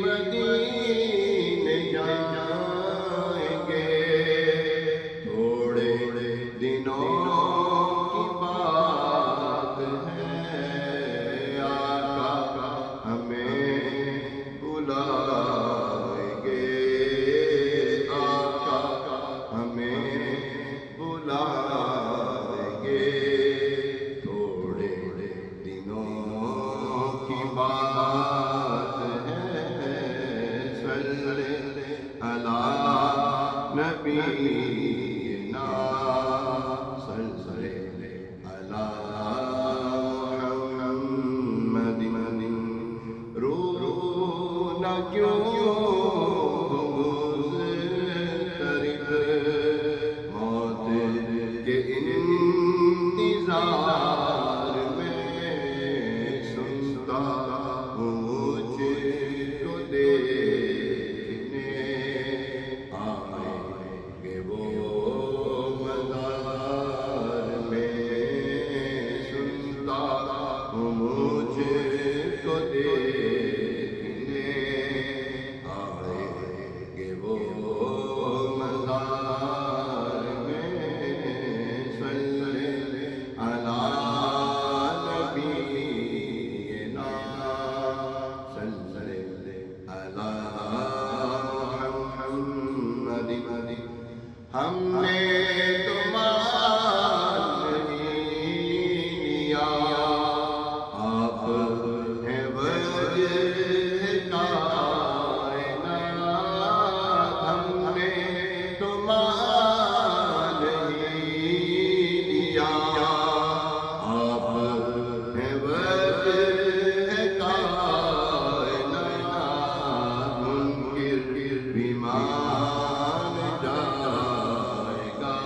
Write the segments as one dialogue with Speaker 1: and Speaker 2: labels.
Speaker 1: مدینے جائیں گے، تھوڑے دنوں کی بات ہے، آقا ہمیں بلائیں گے، آقا ہمیں بلائیں گے، تھوڑے دنوں کی بات ہے، صلی علی نبینا، صلی علی محمد، رونا کیوں مضطرب، موت کے انتظار میں، سنتا ہوں مجھ کو دیکھنے آئیں گے وہ مزار میں، سنتا ہوں مجھ کو دیکھنے آئیں گے وہ مزار میں، صلی علی نبینا، صلی علی محمد، ہم نے تو مان نہیں لیا، آپ ہیں وجہ کائنات، ہم نے تو مان نہیں لیا، آپ ہیں وجہ کائنات، منکر بھی مان جائے گا،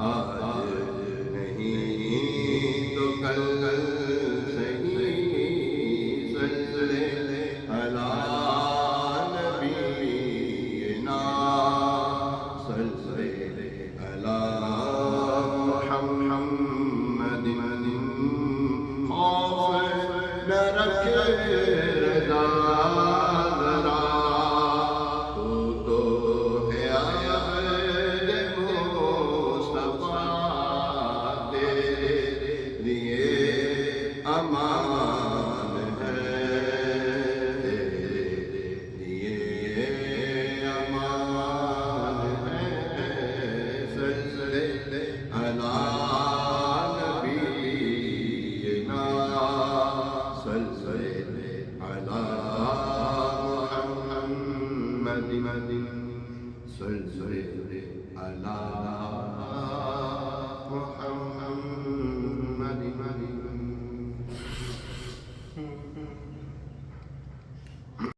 Speaker 1: آج نہیں تو کل صحیح، صلی علی نبینا، صلی علی محمد، خوف نہ رکھ رضا ذرا، تو ہے عبد مصطفیٰ، تیرے لیے امان ہے، تیرے لیے امان ہے، صلی علی نبینا، صلی علی محمد، صلی علی